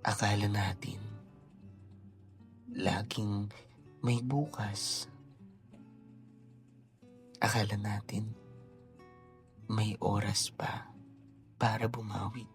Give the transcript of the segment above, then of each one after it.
Akala natin laging may bukas. Akala natin may oras pa para bumawi,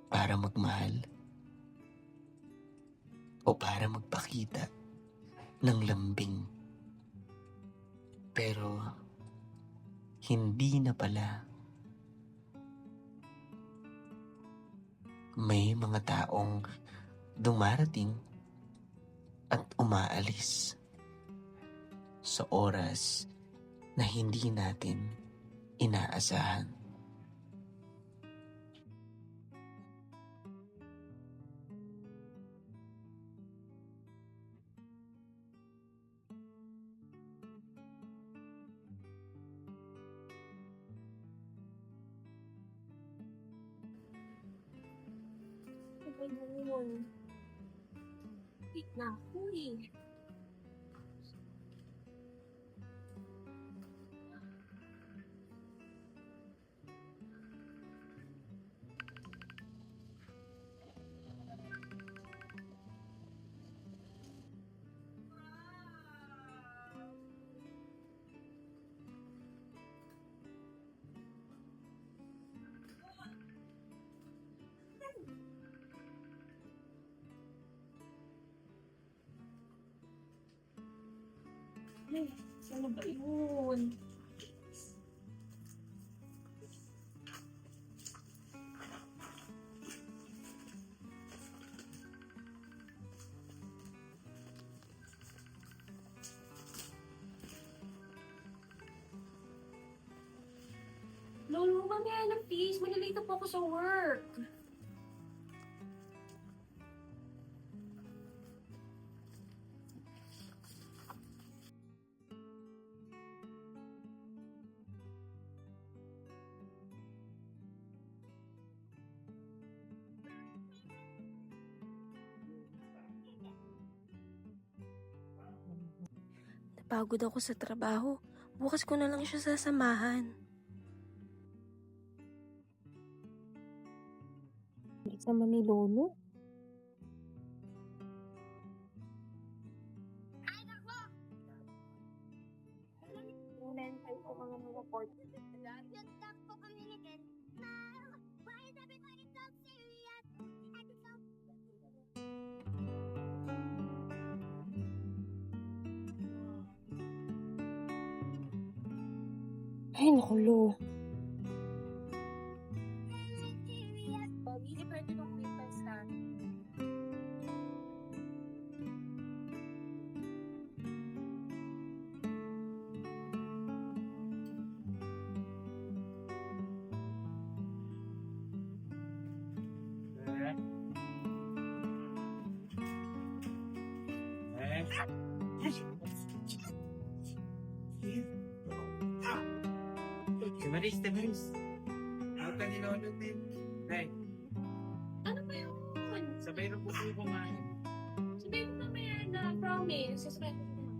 para magmahal, o para magpakita ng lambing. Pero hindi na pala. May mga taong dumarating at umaalis sa oras na hindi natin inaasahan. Ayun. Wait na ako eh. Ay, ano ba yun? Lolo, mamaya na please. Malilito po ako sa work. Napagod ako sa trabaho. Bukas ko na lang siya sasamahan. Bilis naman ni Lolo. Mental ko mga report. Nagtakpo kami ni Ken. Why is everybody so serious? Ay, naku, Lo. Hindi pwede nung witness na. Maris. Ako ka nilolot din. Hey, Ano ba yun? sabay na po kayo kumain. Sabihin mo mamaya na promise. Sasabihin ko naman.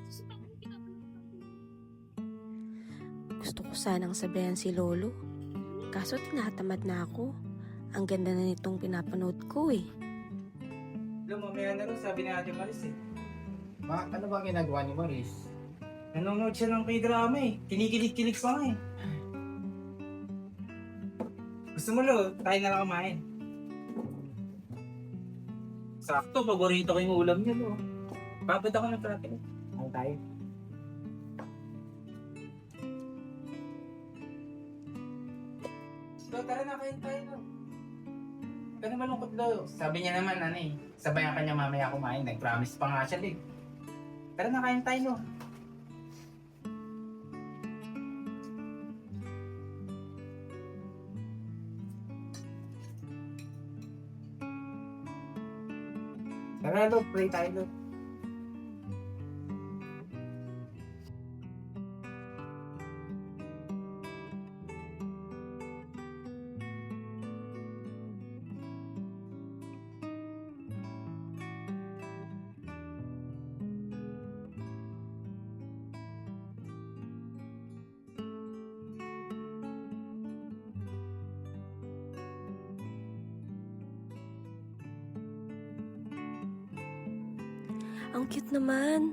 Sasabihin ko naman. Gusto ko sanang sabihan si Lolo. Kaso tinatamad na ako. Ang ganda na nitong pinapanood ko eh. Alam, mamaya na rin, sabi ni Ate Maris eh. Ano ba ginagawa ni Maris? Nanonood siya ng K-drama eh. Kinikilig-kilig pa nga eh. Gusto mo, Lo? Tayo na lang kumain. Sakto, paborito ko yung ulam niya, Lo. Babad ako ng traffic. Ano tayo? Lo, tara na, kain tayo, Lo. Ka na malungkot, Lo. Sabi niya naman, ano eh, sabayan ka niya mamaya kumain. Nag-promise pa nga siya, eh. Tara na, kain tayo, Lo. Tara, Lo, play tayo, Lo. Ang cute naman.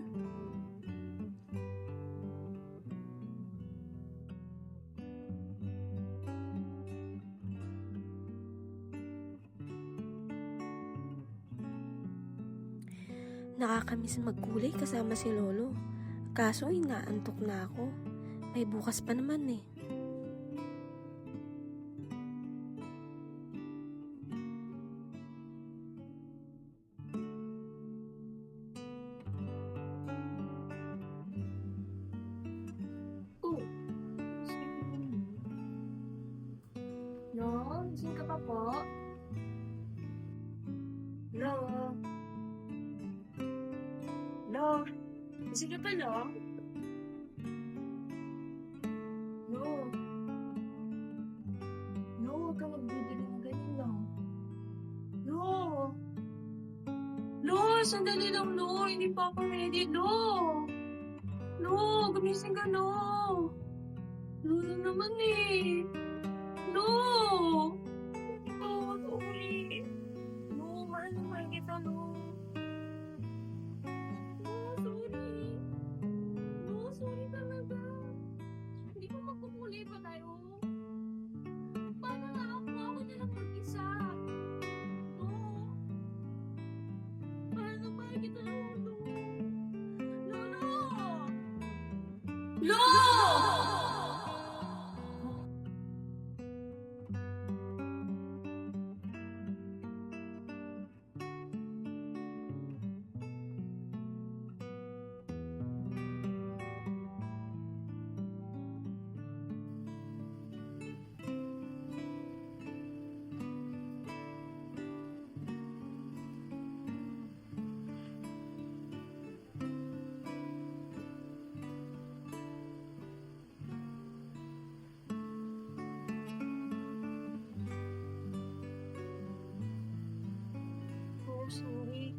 Nakakamiss magkulay kasama si Lolo. Kaso inaantok na ako. May bukas pa naman eh. Oh. No, gising ka pa po? No. No. Gising ka pa, no? No. No, huwag ka magbibigay ng ganyan, no? No. No, sandali lang, no. Hindi pa ako ready, no. No, gumising ka, no. No na naman eh. No. No, sorry. No, mahal na mahal kita, no. No, sorry. No, sorry talaga. Hindi ko magpupuli pa tayo. Paano na ako na lang mag-isa? No. Mahal na mahal kita, no. No, no. No! Oh, sorry.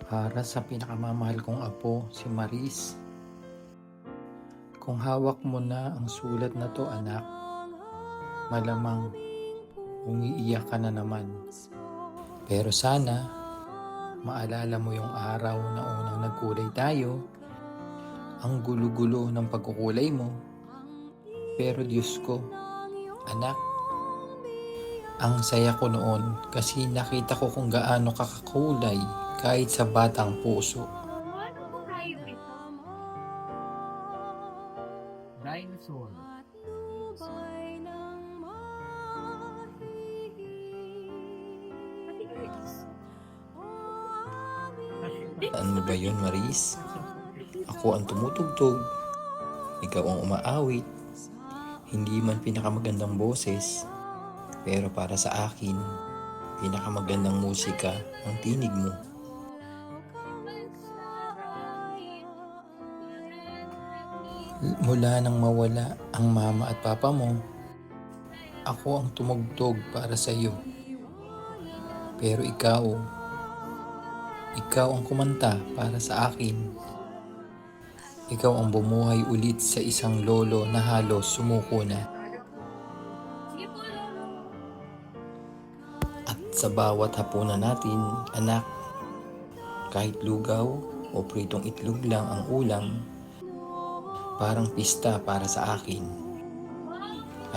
Para sa pinakamamahal kong apo, si Maris. Kung hawak mo na ang sulat na to, anak, malamang umiiyak ka na naman. Pero sana, maalala mo yung araw na unang nagkulay tayo, ang gulo-gulo ng pagkukulay mo. Pero Diyos ko, anak, ang saya ko noon kasi nakita ko kung gaano kakakulay kahit sa batang puso. Ano po tayo ito? Dinosaur. Ano ba yun, Maris? Ako ang tumutugtog, ikaw ang umaawit. Hindi man pinakamagandang boses, pero para sa akin, pinakamagandang musika ang tinig mo. Mula nang mawala ang mama at papa mo, ako ang tumugtog para sa iyo. Pero ikaw ang kumanta para sa akin. Ikaw ang bumuhay ulit sa isang lolo na halos sumuko na. Sige po, Lolo. At sa bawat hapunan natin, anak, kahit lugaw o pritong itlog lang ang ulam, parang pista para sa akin.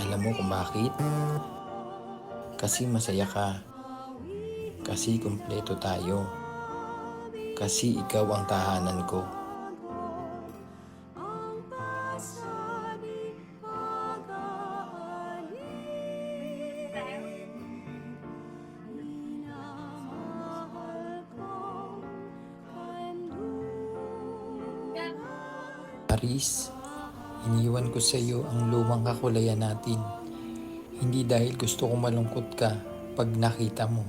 Alam mo kung bakit? Kasi masaya ka. Kasi kumpleto tayo. Kasi ikaw ang tahanan ko. Maris, iniwan ko sa iyo ang lumang kakulayan natin. Hindi dahil gusto kong malungkot ka pag nakita mo,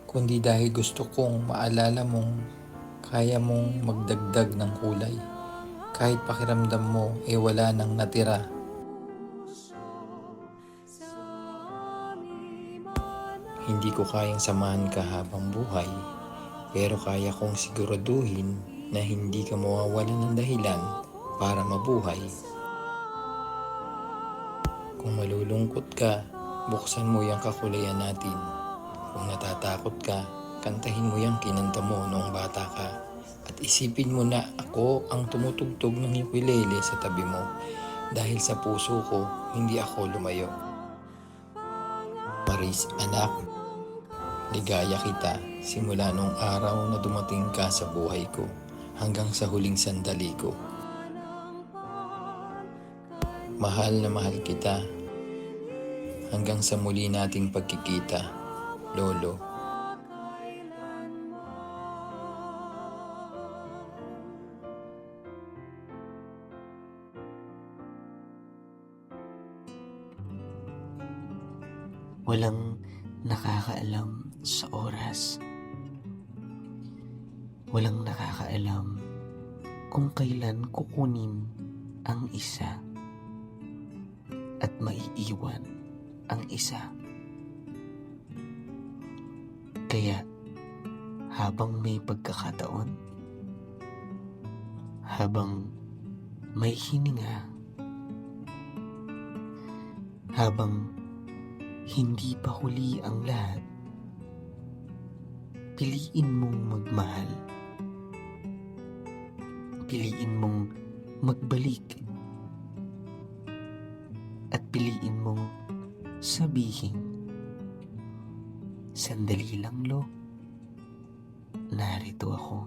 kundi dahil gusto kong maalala mong kaya mong magdagdag ng kulay. Kahit pakiramdam mo wala nang natira. Hindi ko kayang samahan ka habang buhay, pero kaya kong siguraduhin na hindi ka mawawalan ng dahilan para mabuhay. Kung malulungkot ka, buksan mo yung kakulayan natin. Kung natatakot ka, kantahin mo yung kinanta mo noong bata ka. At isipin mo na ako ang tumutugtog ng ukulele sa tabi mo. Dahil sa puso ko, hindi ako lumayo. Maris, anak, ligaya kita simula nung araw na dumating ka sa buhay ko hanggang sa huling sandali ko. Mahal na mahal kita hanggang sa muli nating pagkikita, Lolo. Walang nakakaalam sa oras. Walang nakakaalam kung kailan kukunin ang isa at maiiwan ang isa. Kaya habang may pagkakataon, habang may hininga, habang hindi pa huli ang lahat, piliin mong magmahal. Piliin mong magbalik. At piliin mong sabihin, sandali lang, Lo. Narito ako.